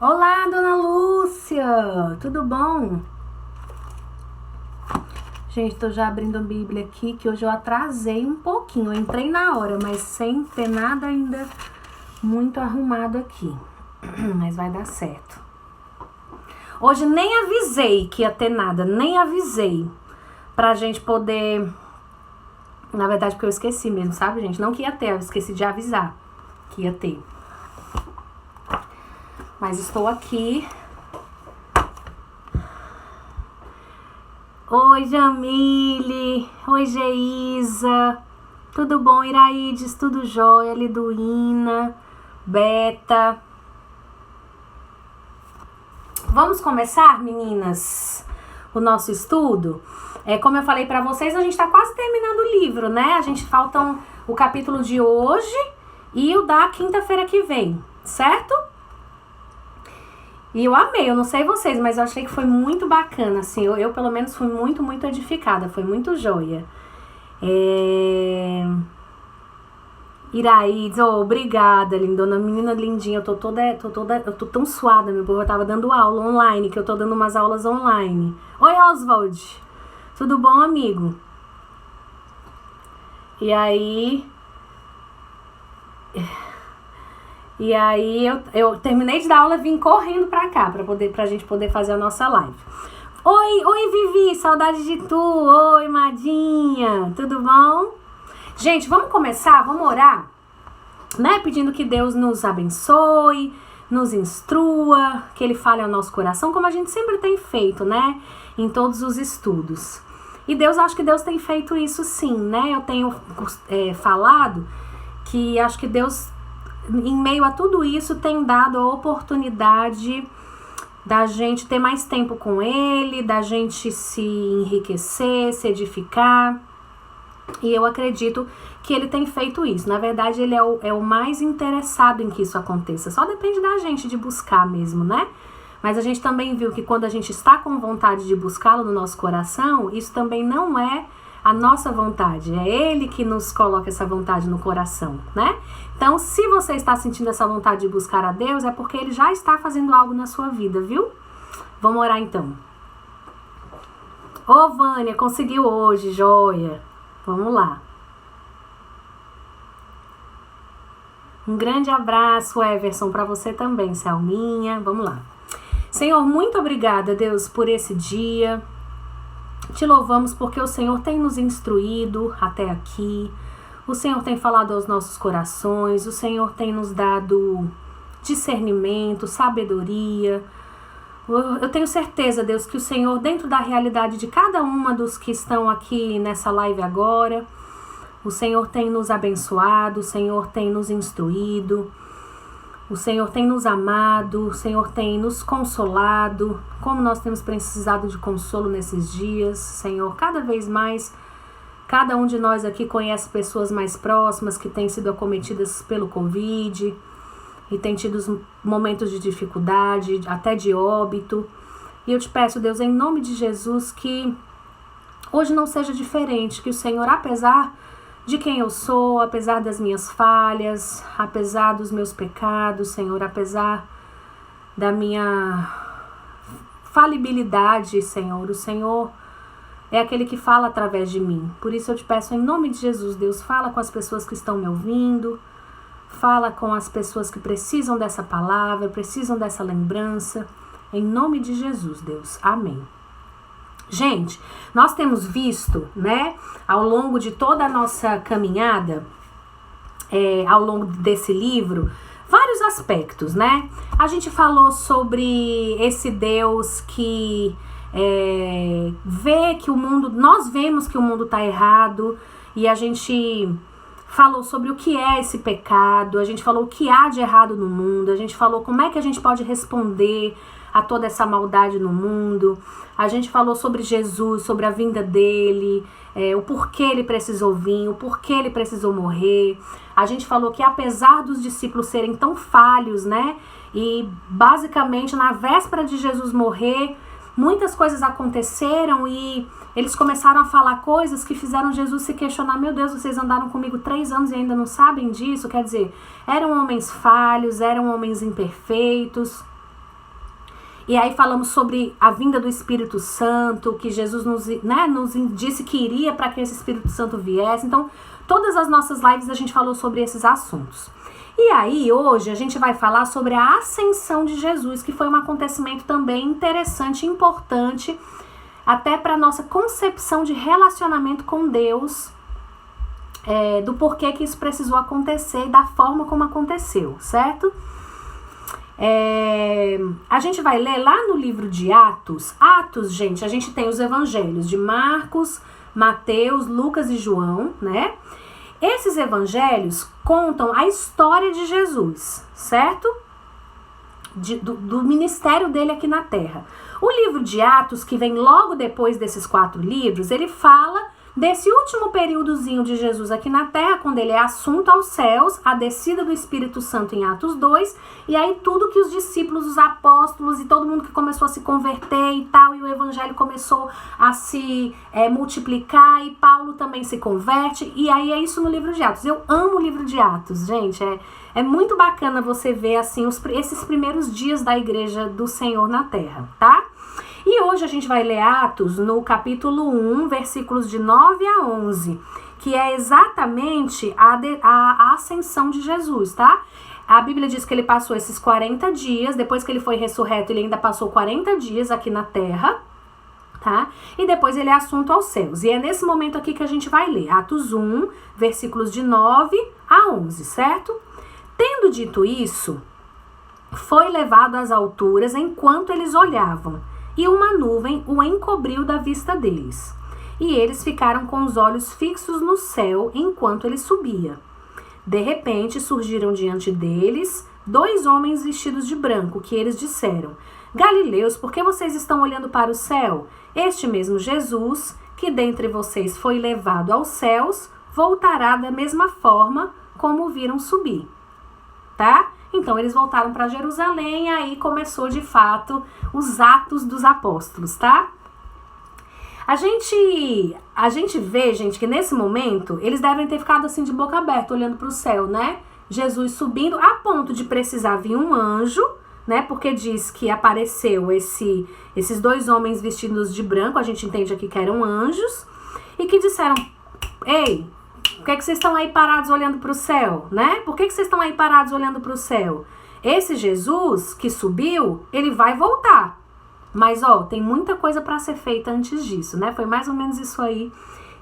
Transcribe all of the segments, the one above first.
Olá, dona Lúcia, tudo bom? Gente, tô já abrindo a Bíblia aqui, que hoje eu atrasei um pouquinho. Eu entrei na hora, mas sem ter nada ainda muito arrumado aqui. Mas vai dar certo. Hoje nem avisei que ia ter nada, nem avisei. Pra gente poder... Na verdade, porque eu esqueci mesmo, sabe, gente? Não que ia ter, eu esqueci de avisar que ia ter. Mas estou aqui. Oi, Jamile. Oi, Geisa. Tudo bom, Iraides? Tudo jóia? Liduína, Beta. Vamos começar, meninas, o nosso estudo? Como eu falei pra vocês, a gente tá quase terminando o livro, né? A gente faltam o capítulo de hoje e o da quinta-feira que vem, certo? E eu amei, eu não sei vocês, mas eu achei que foi muito bacana, assim, eu pelo menos fui muito edificada, foi muito joia. Iraídes, obrigada, lindona, menina lindinha, eu tô tão suada, meu povo, eu tava dando aula online, que eu tô dando umas aulas online. Oi, Oswald, tudo bom, amigo? E aí eu terminei de dar aula e vim correndo pra cá, pra gente poder fazer a nossa live. Oi, Vivi, saudade de tu. Oi, Madinha, tudo bom? Gente, vamos começar, vamos orar, né? Pedindo que Deus nos abençoe, nos instrua, que Ele fale ao nosso coração, como a gente sempre tem feito, né? Em todos os estudos. E acho que Deus tem feito isso sim, né? Eu tenho falado que acho que Deus, em meio a tudo isso, tem dado a oportunidade da gente ter mais tempo com Ele, da gente se enriquecer, se edificar. E eu acredito que Ele tem feito isso. Na verdade, Ele é o mais interessado em que isso aconteça. Só depende da gente de buscar mesmo, né? Mas a gente também viu que quando a gente está com vontade de buscá-lo no nosso coração, isso também não é a nossa vontade, é Ele que nos coloca essa vontade no coração, né? Então, se você está sentindo essa vontade de buscar a Deus, é porque Ele já está fazendo algo na sua vida, viu? Vamos orar então. Ô, Vânia, conseguiu hoje, joia. Vamos lá. Um grande abraço, Everson, para você também, Selminha. Vamos lá. Senhor, muito obrigada, Deus, por esse dia. Te louvamos porque o Senhor tem nos instruído até aqui. O Senhor tem falado aos nossos corações. O Senhor tem nos dado discernimento, sabedoria. Eu tenho certeza, Deus, que o Senhor, dentro da realidade de cada uma dos que estão aqui nessa live agora, o Senhor tem nos abençoado, o Senhor tem nos instruído. O Senhor tem nos amado, o Senhor tem nos consolado, como nós temos precisado de consolo nesses dias, Senhor, cada vez mais, cada um de nós aqui conhece pessoas mais próximas que têm sido acometidas pelo Covid e têm tido momentos de dificuldade, até de óbito. E eu te peço, Deus, em nome de Jesus, que hoje não seja diferente, que o Senhor, apesar de quem eu sou, apesar das minhas falhas, apesar dos meus pecados, Senhor, apesar da minha falibilidade, Senhor, o Senhor é aquele que fala através de mim. Por isso eu te peço, em nome de Jesus, Deus, fala com as pessoas que estão me ouvindo, fala com as pessoas que precisam dessa palavra, precisam dessa lembrança, em nome de Jesus, Deus. Amém. Gente, nós temos visto, né, ao longo de toda a nossa caminhada, ao longo desse livro, vários aspectos, né? A gente falou sobre esse Deus que vê que o mundo, nós vemos que o mundo está errado, e a gente falou sobre o que é esse pecado, a gente falou o que há de errado no mundo, a gente falou como é que a gente pode responder a toda essa maldade no mundo. A gente falou sobre Jesus, sobre a vinda dele, o porquê ele precisou vir, o porquê ele precisou morrer. A gente falou que apesar dos discípulos serem tão falhos, né, e basicamente na véspera de Jesus morrer, muitas coisas aconteceram e eles começaram a falar coisas que fizeram Jesus se questionar: meu Deus, vocês andaram comigo 3 anos e ainda não sabem disso? Quer dizer, eram homens falhos, eram homens imperfeitos. E aí falamos sobre a vinda do Espírito Santo, que Jesus nos disse que iria para que esse Espírito Santo viesse. Então, todas as nossas lives a gente falou sobre esses assuntos. E aí, hoje, a gente vai falar sobre a ascensão de Jesus, que foi um acontecimento também interessante e importante, até para a nossa concepção de relacionamento com Deus, do porquê que isso precisou acontecer e da forma como aconteceu, certo? A gente vai ler lá no livro de Atos. Atos, gente, a gente tem os evangelhos de Marcos, Mateus, Lucas e João, né? Esses evangelhos contam a história de Jesus, certo? Do ministério dele aqui na Terra. O livro de Atos, que vem logo depois desses 4 livros, ele fala desse último períodozinho de Jesus aqui na Terra, quando ele é assunto aos céus, a descida do Espírito Santo em Atos 2, e aí tudo que os discípulos, os apóstolos e todo mundo que começou a se converter e tal, e o evangelho começou a se multiplicar, e Paulo também se converte, e aí é isso no livro de Atos. Eu amo o livro de Atos, gente, é muito bacana você ver assim esses primeiros dias da igreja do Senhor na Terra, tá? E hoje a gente vai ler Atos no capítulo 1, versículos de 9 a 11, que é exatamente a ascensão de Jesus, tá? A Bíblia diz que ele passou esses 40 dias, depois que ele foi ressurreto, ele ainda passou 40 dias aqui na terra, tá? E depois ele é assunto aos céus. E é nesse momento aqui que a gente vai ler Atos 1, versículos de 9 a 11, certo? Tendo dito isso, foi levado às alturas enquanto eles olhavam, e uma nuvem o encobriu da vista deles. E eles ficaram com os olhos fixos no céu enquanto ele subia. De repente surgiram diante deles 2 homens vestidos de branco, que eles disseram: Galileus, por que vocês estão olhando para o céu? Este mesmo Jesus, que dentre vocês foi levado aos céus, voltará da mesma forma como o viram subir. Tá? Então, eles voltaram para Jerusalém e aí começou, de fato, os Atos dos Apóstolos, tá? A gente vê, gente, que nesse momento, eles devem ter ficado assim de boca aberta, olhando para o céu, né? Jesus subindo, a ponto de precisar vir um anjo, né? Porque diz que apareceu esses 2 homens vestidos de branco, a gente entende aqui que eram anjos, e que disseram: Ei, por que vocês estão aí parados olhando para o céu, né? Por que vocês estão aí parados olhando para o céu? Esse Jesus que subiu, ele vai voltar. Mas, tem muita coisa para ser feita antes disso, né? Foi mais ou menos isso aí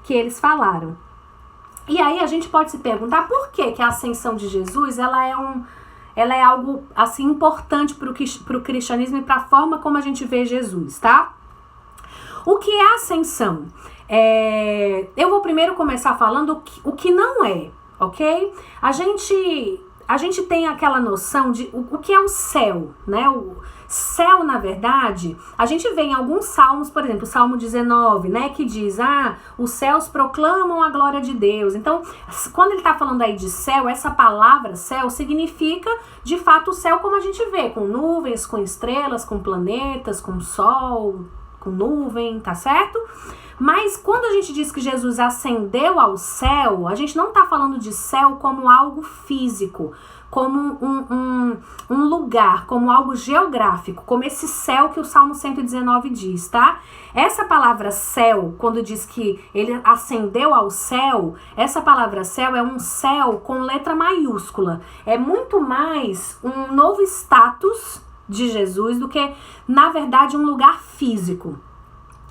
que eles falaram. E aí a gente pode se perguntar por que a ascensão de Jesus, ela é algo, assim, importante para o cristianismo e para a forma como a gente vê Jesus, tá? O que é a ascensão? Eu vou primeiro começar falando o que não é, ok? A gente tem aquela noção de o que é o céu, né? O céu, na verdade, a gente vê em alguns salmos, por exemplo, o Salmo 19, né? Que diz, os céus proclamam a glória de Deus. Então, quando ele tá falando aí de céu, essa palavra céu significa, de fato, o céu como a gente vê, com nuvens, com estrelas, com planetas, com sol, com nuvem, tá certo? Mas quando a gente diz que Jesus ascendeu ao céu, a gente não está falando de céu como algo físico, como um lugar, como algo geográfico, como esse céu que o Salmo 119 diz, tá? Essa palavra céu, quando diz que ele ascendeu ao céu, essa palavra céu é um céu com letra maiúscula. É muito mais um novo status de Jesus do que, na verdade, um lugar físico.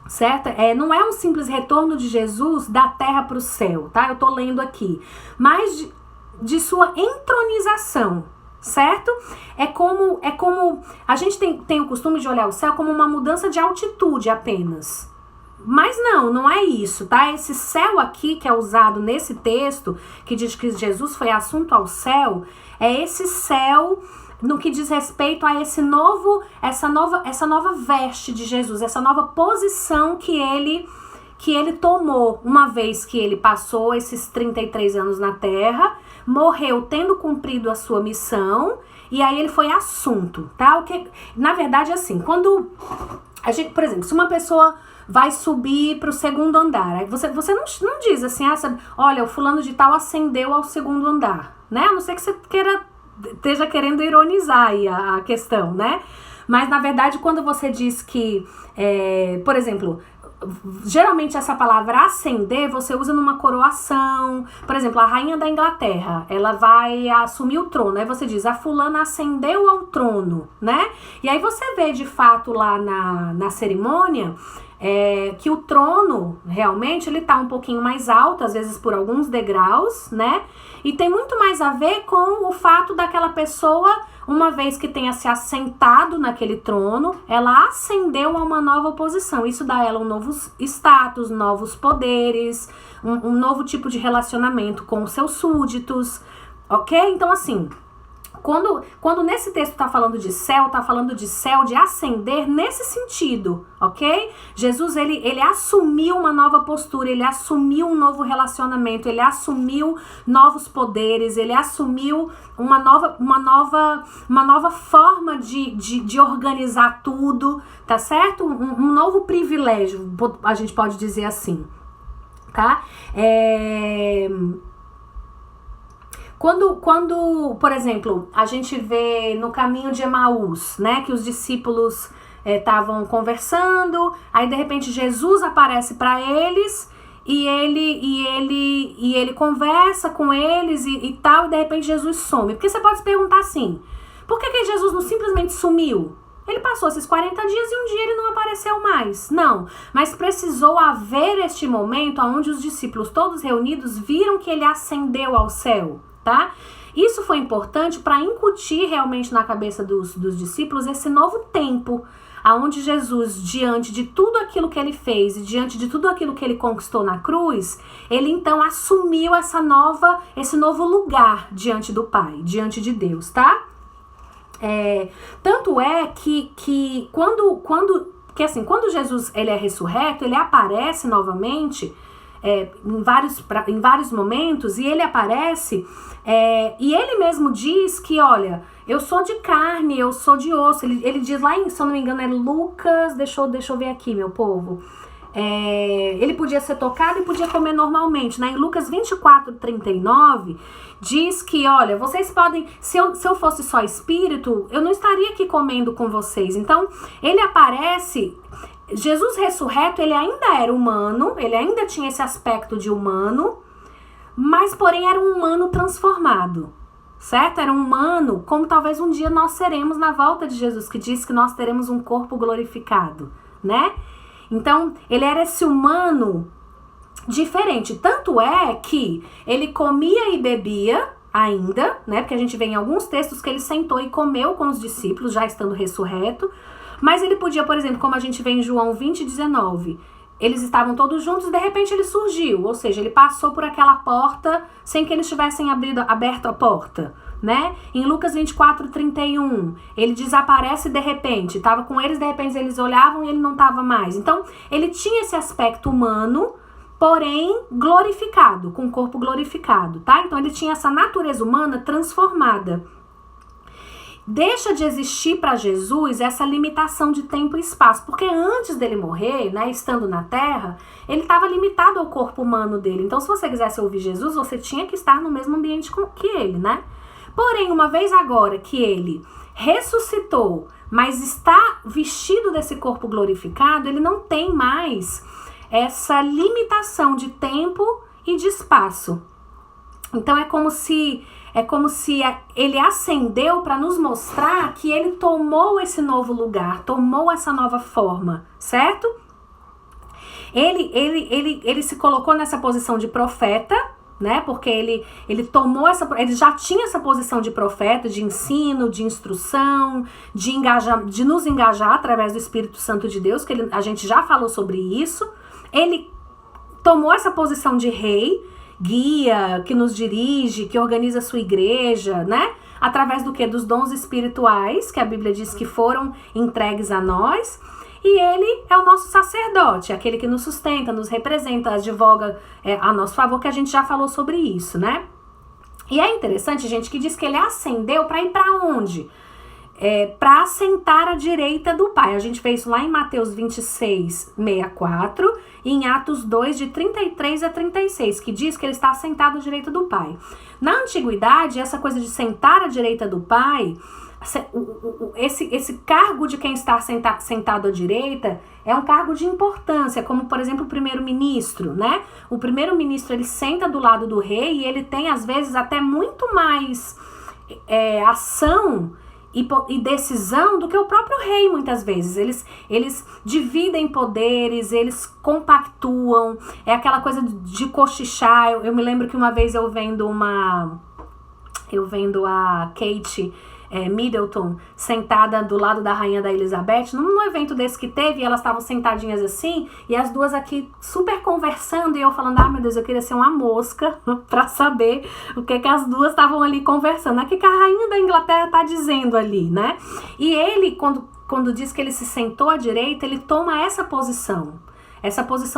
Certo? Não é um simples retorno de Jesus da terra para o céu, tá? Eu tô lendo aqui. Mas de sua entronização, certo? É como a gente tem o costume de olhar o céu como uma mudança de altitude apenas. Mas não é isso, tá? Esse céu aqui que é usado nesse texto, que diz que Jesus foi assunto ao céu, é esse céu no que diz respeito a essa nova veste de Jesus, essa nova posição que ele tomou, uma vez que ele passou esses 33 anos na terra, morreu tendo cumprido a sua missão, e aí ele foi assunto, tá? O que, na verdade, assim, quando a gente, por exemplo, se uma pessoa vai subir para o 2º andar, aí você não diz assim, olha, o fulano de tal ascendeu ao 2º andar, né? A não ser que você queira esteja querendo ironizar aí a questão, né? Mas, na verdade, quando você diz que, por exemplo, geralmente essa palavra ascender você usa numa coroação. Por exemplo, a rainha da Inglaterra, ela vai assumir o trono. Aí você diz, a fulana ascendeu ao trono, né? E aí você vê de fato lá na cerimônia que o trono, realmente, ele tá um pouquinho mais alto, às vezes por alguns degraus, né? E tem muito mais a ver com o fato daquela pessoa, uma vez que tenha se assentado naquele trono, ela ascendeu a uma nova posição. Isso dá a ela um novo status, novos poderes, um novo tipo de relacionamento com os seus súditos, ok? Então, assim, quando nesse texto tá falando de céu de ascender nesse sentido, ok? Jesus, ele assumiu uma nova postura, ele assumiu um novo relacionamento, ele assumiu novos poderes, ele assumiu uma nova forma de organizar tudo, tá certo? Um novo privilégio, a gente pode dizer assim, tá? Quando, por exemplo, a gente vê no caminho de Emaús, né, que os discípulos estavam conversando, aí de repente Jesus aparece para eles e ele conversa com eles e tal, e de repente Jesus some. Porque você pode se perguntar assim, por que Jesus não simplesmente sumiu? Ele passou esses 40 dias e um dia ele não apareceu mais. Não, mas precisou haver este momento onde os discípulos todos reunidos viram que ele ascendeu ao céu. Tá? Isso foi importante para incutir realmente na cabeça dos discípulos esse novo tempo, aonde Jesus, diante de tudo aquilo que ele fez e diante de tudo aquilo que ele conquistou na cruz, ele então assumiu esse novo lugar diante do Pai, diante de Deus, tá? Tanto é que quando Jesus ele é ressurreto, ele aparece novamente em vários momentos, e ele aparece e ele mesmo diz que, olha, eu sou de carne, eu sou de osso. Ele diz lá, se eu não me engano, é Lucas, deixa eu ver aqui, meu povo. Ele podia ser tocado e podia comer normalmente, né? Em Lucas 24:39 diz que, olha, vocês podem, se eu fosse só espírito, eu não estaria aqui comendo com vocês. Então, ele aparece. Jesus ressurreto, ele ainda era humano, ele ainda tinha esse aspecto de humano, mas porém era um humano transformado, certo? Era um humano como talvez um dia nós seremos na volta de Jesus, que diz que nós teremos um corpo glorificado, né? Então, ele era esse humano diferente, tanto é que ele comia e bebia ainda, né? Porque a gente vê em alguns textos que ele sentou e comeu com os discípulos, já estando ressurreto. Mas ele podia, por exemplo, como a gente vê em João 20:19, eles estavam todos juntos e de repente ele surgiu, ou seja, ele passou por aquela porta sem que eles tivessem aberto a porta, né? Em Lucas 24:31, ele desaparece de repente, estava com eles, de repente eles olhavam e ele não estava mais. Então, ele tinha esse aspecto humano, porém glorificado, com o corpo glorificado, tá? Então, ele tinha essa natureza humana transformada. Deixa de existir para Jesus essa limitação de tempo e espaço, porque antes dele morrer, né, estando na terra, ele estava limitado ao corpo humano dele. Então, se você quisesse ouvir Jesus, você tinha que estar no mesmo ambiente que ele, né? Porém, uma vez agora que ele ressuscitou, mas está vestido desse corpo glorificado, ele não tem mais essa limitação de tempo e de espaço. Então, é como se ele ascendeu para nos mostrar que ele tomou esse novo lugar, tomou essa nova forma, certo? Ele se colocou nessa posição de profeta, né? Porque ele tomou ele já tinha essa posição de profeta, de ensino, de instrução, de nos engajar através do Espírito Santo de Deus, que a gente já falou sobre isso. Ele tomou essa posição de rei, guia, que nos dirige, que organiza a sua igreja, né? Através do quê? Dos dons espirituais, que a Bíblia diz que foram entregues a nós. E ele é o nosso sacerdote, aquele que nos sustenta, nos representa, advoga a nosso favor, que a gente já falou sobre isso, né? E é interessante, gente, que diz que ele ascendeu para ir para onde? para assentar à direita do Pai. A gente vê isso lá em Mateus 26, 64 e em Atos 2, de 33 a 36, que diz que ele está assentado à direita do Pai. Na antiguidade, essa coisa de sentar à direita do Pai, esse cargo de quem está sentado à direita é um cargo de importância, como por exemplo o primeiro-ministro, né? O primeiro-ministro, ele senta do lado do rei e ele tem às vezes até muito mais ação e decisão do que o próprio rei, muitas vezes. Eles dividem poderes, eles compactuam, é aquela coisa de cochichar. Eu me lembro que uma vez eu vendo a Kate Middleton sentada do lado da rainha da Elizabeth, num evento desse que teve, e elas estavam sentadinhas assim, e as duas aqui super conversando, e eu falando, meu Deus, eu queria ser uma mosca pra saber o que as duas estavam ali conversando, o que a rainha da Inglaterra tá dizendo ali, né? E ele, quando diz que ele se sentou à direita, ele toma essa posição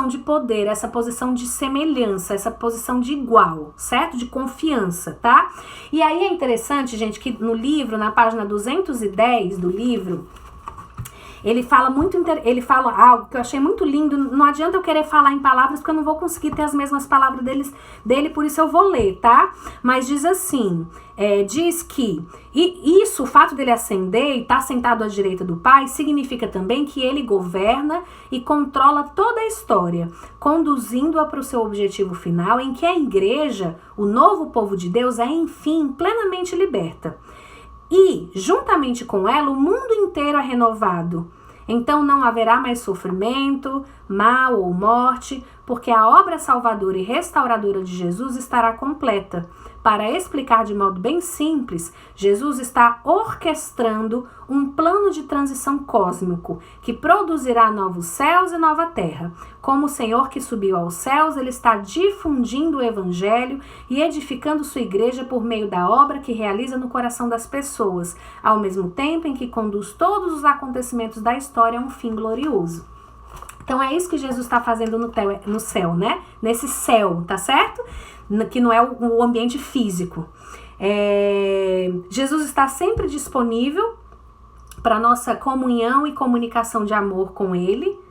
de poder, essa posição de semelhança, essa posição de igual, certo? De confiança, tá? E aí é interessante, gente, que no livro, na página 210 do livro, ele fala algo que eu achei muito lindo. Não adianta eu querer falar em palavras, porque eu não vou conseguir ter as mesmas palavras dele, por isso eu vou ler, tá? Mas diz assim, diz que o fato dele ascender e estar sentado à direita do Pai, significa também que ele governa e controla toda a história, conduzindo-a para o seu objetivo final, em que a igreja, o novo povo de Deus, é enfim plenamente liberta. E, juntamente com ela, o mundo inteiro é renovado. Então não haverá mais sofrimento, mal ou morte, porque a obra salvadora e restauradora de Jesus estará completa. Para explicar de modo bem simples, Jesus está orquestrando um plano de transição cósmico que produzirá novos céus e nova terra. Como o Senhor que subiu aos céus, ele está difundindo o evangelho e edificando sua igreja por meio da obra que realiza no coração das pessoas, ao mesmo tempo em que conduz todos os acontecimentos da história a um fim glorioso. Então é isso que Jesus está fazendo no céu, né? Nesse céu, tá certo? Que não é o ambiente físico. Jesus está sempre disponível para nossa comunhão e comunicação de amor com ele,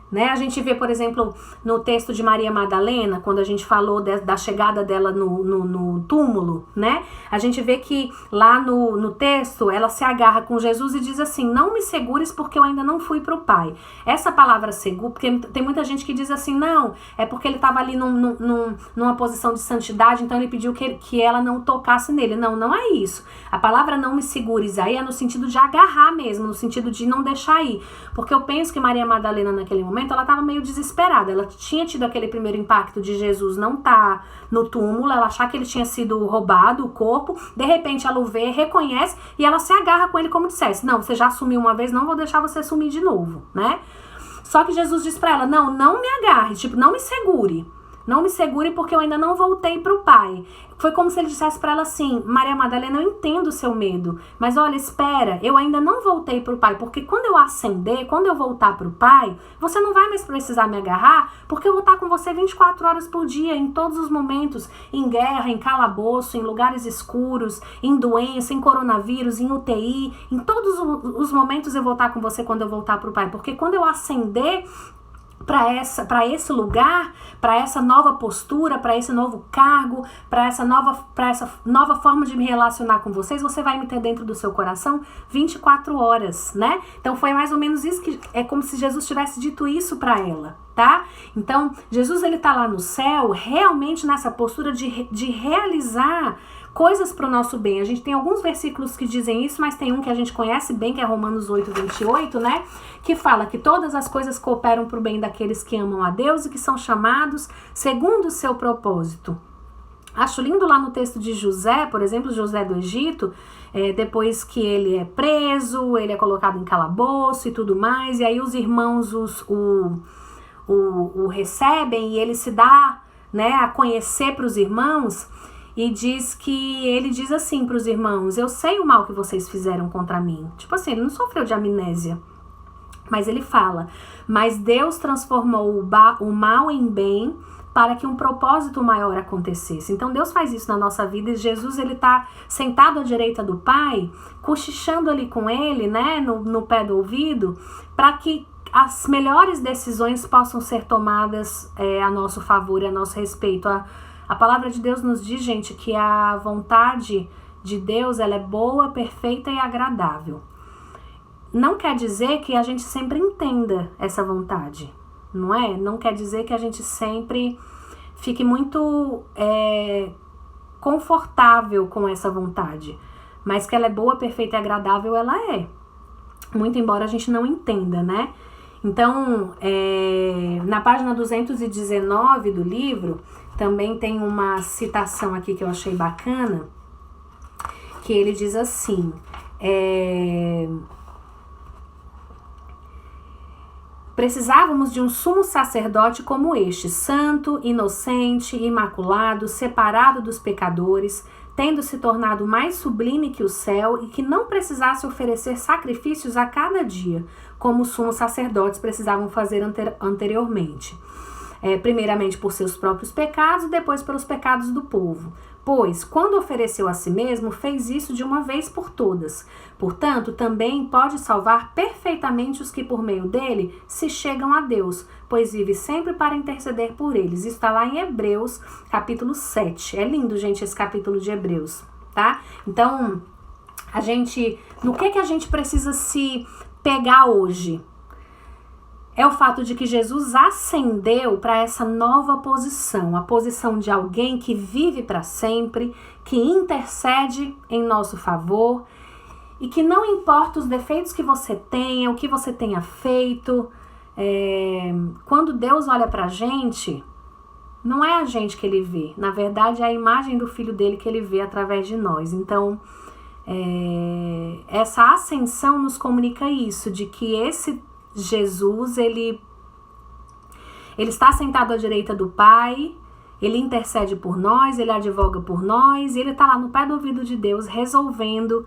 né? A gente vê, por exemplo, no texto de Maria Madalena, quando a gente falou da chegada dela no túmulo, né? A gente vê que lá no texto ela se agarra com Jesus e diz assim: não me segures porque eu ainda não fui para o Pai. Essa palavra seguro, porque tem muita gente que diz assim, não, é porque ele estava ali numa posição de santidade, então ele pediu que ela não tocasse nele. Não é isso. A palavra não me segures aí é no sentido de agarrar mesmo, no sentido de não deixar ir. Porque eu penso que Maria Madalena naquele momento ela estava meio desesperada, ela tinha tido aquele primeiro impacto de Jesus não estar no túmulo, ela achar que ele tinha sido roubado, o corpo, de repente ela o vê, reconhece e ela se agarra com ele como dissesse, não, você já sumiu uma vez, não vou deixar você sumir de novo, né? Só que Jesus diz pra ela, não me agarre, não me segure porque eu ainda não voltei pro Pai. Foi como se ele dissesse para ela assim, Maria Madalena, eu entendo o seu medo, mas olha, espera, eu ainda não voltei pro Pai, porque quando eu ascender, quando eu voltar pro Pai, você não vai mais precisar me agarrar, porque eu vou estar com você 24 horas por dia, em todos os momentos, em guerra, em calabouço, em lugares escuros, em doença, em coronavírus, em UTI, em todos os momentos eu vou estar com você quando eu voltar pro Pai, porque quando eu ascender para esse lugar, para essa nova postura, para esse novo cargo, para essa nova forma de me relacionar com vocês, você vai me ter dentro do seu coração 24 horas, né? Então foi mais ou menos isso, que é como se Jesus tivesse dito isso para ela, tá? Então Jesus, ele tá lá no céu realmente nessa postura de realizar coisas para o nosso bem. A gente tem alguns versículos que dizem isso, mas tem um que a gente conhece bem, que é Romanos 8, 28, né? Que fala que todas as coisas cooperam para o bem daqueles que amam a Deus e que são chamados segundo o seu propósito. Acho lindo lá no texto de José, por exemplo, José do Egito, depois que ele é preso, ele é colocado em calabouço e tudo mais, e aí os irmãos o recebem e ele se dá, né, a conhecer para os irmãos. E ele diz assim para os irmãos, eu sei o mal que vocês fizeram contra mim. Tipo assim, ele não sofreu de amnésia. Mas ele fala, mas Deus transformou o mal em bem para que um propósito maior acontecesse. Então Deus faz isso na nossa vida, e Jesus, ele está sentado à direita do Pai, cochichando ali com ele, né, no pé do ouvido, para que as melhores decisões possam ser tomadas a nosso favor e a nosso respeito. A palavra de Deus nos diz, gente, que a vontade de Deus, ela é boa, perfeita e agradável. Não quer dizer que a gente sempre entenda essa vontade, não é? Não quer dizer que a gente sempre fique muito confortável com essa vontade, mas que ela é boa, perfeita e agradável, ela é. Muito embora a gente não entenda, né? Então, na página 219 do livro, também tem uma citação aqui que eu achei bacana, que ele diz assim, precisávamos de um sumo sacerdote como este, santo, inocente, imaculado, separado dos pecadores, tendo se tornado mais sublime que o céu e que não precisasse oferecer sacrifícios a cada dia, como os sumos sacerdotes precisavam fazer anteriormente. Primeiramente por seus próprios pecados e depois pelos pecados do povo. Pois, quando ofereceu a si mesmo, fez isso de uma vez por todas. Portanto, também pode salvar perfeitamente os que por meio dele se chegam a Deus, pois vive sempre para interceder por eles. Isso está lá em Hebreus, capítulo 7. É lindo, gente, esse capítulo de Hebreus, tá? Então, no que a gente precisa se pegar hoje? É o fato de que Jesus ascendeu para essa nova posição, a posição de alguém que vive para sempre, que intercede em nosso favor e que não importa os defeitos que você tenha, o que você tenha feito, quando Deus olha para a gente, não é a gente que ele vê, na verdade é a imagem do Filho dele que ele vê através de nós. Então, essa ascensão nos comunica isso, de que esse Jesus, ele está sentado à direita do Pai, ele intercede por nós, ele advoga por nós, e ele está lá no pé do ouvido de Deus, resolvendo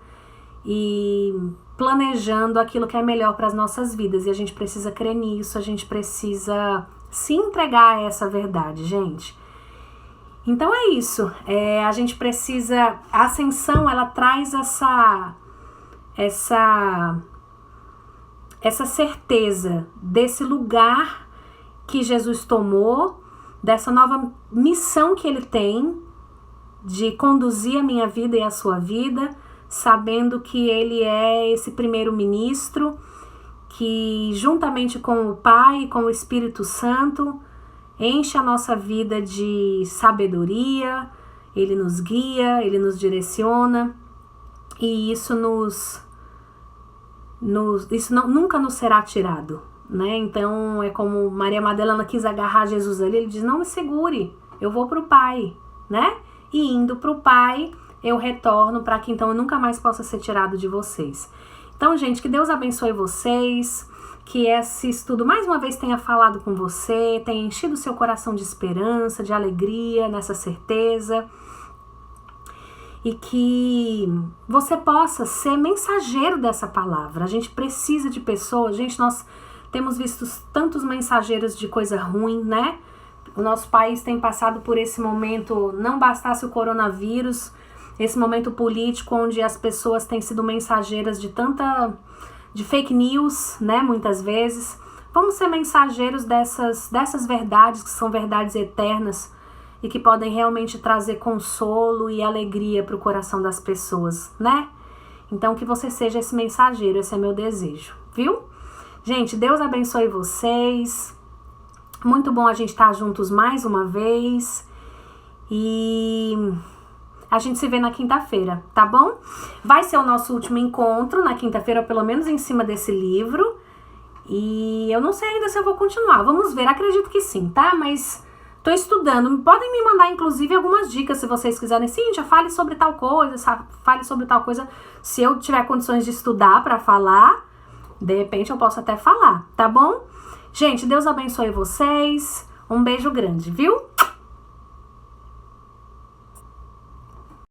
e planejando aquilo que é melhor para as nossas vidas. E a gente precisa crer nisso, a gente precisa se entregar a essa verdade, gente. Então é isso, a gente precisa, a ascensão, ela traz essa certeza desse lugar que Jesus tomou, dessa nova missão que ele tem de conduzir a minha vida e a sua vida, sabendo que ele é esse primeiro-ministro que, juntamente com o Pai e com o Espírito Santo, enche a nossa vida de sabedoria, ele nos guia, ele nos direciona, e isso nunca nos será tirado, né? Então é como Maria Madalena quis agarrar Jesus ali, ele diz, não me segure, eu vou para o Pai, né? E indo para o Pai, eu retorno para que então eu nunca mais possa ser tirado de vocês. Então, gente, que Deus abençoe vocês, que esse estudo mais uma vez tenha falado com você, tenha enchido seu coração de esperança, de alegria, nessa certeza, e que você possa ser mensageiro dessa palavra. A gente precisa de pessoas, gente, nós temos visto tantos mensageiros de coisa ruim, né? O nosso país tem passado por esse momento, não bastasse o coronavírus, esse momento político onde as pessoas têm sido mensageiras de fake news, né, muitas vezes. Vamos ser mensageiros dessas verdades, que são verdades eternas, e que podem realmente trazer consolo e alegria para o coração das pessoas, né? Então, que você seja esse mensageiro, esse é meu desejo, viu? Gente, Deus abençoe vocês. Muito bom a gente estar juntos mais uma vez. E a gente se vê na quinta-feira, tá bom? Vai ser o nosso último encontro na quinta-feira, pelo menos em cima desse livro. E eu não sei ainda se eu vou continuar. Vamos ver, acredito que sim, tá? Mas tô estudando. Podem me mandar, inclusive, algumas dicas se vocês quiserem. Cíntia, fale sobre tal coisa, fale sobre tal coisa. Se eu tiver condições de estudar pra falar, de repente eu posso até falar, tá bom? Gente, Deus abençoe vocês. Um beijo grande, viu?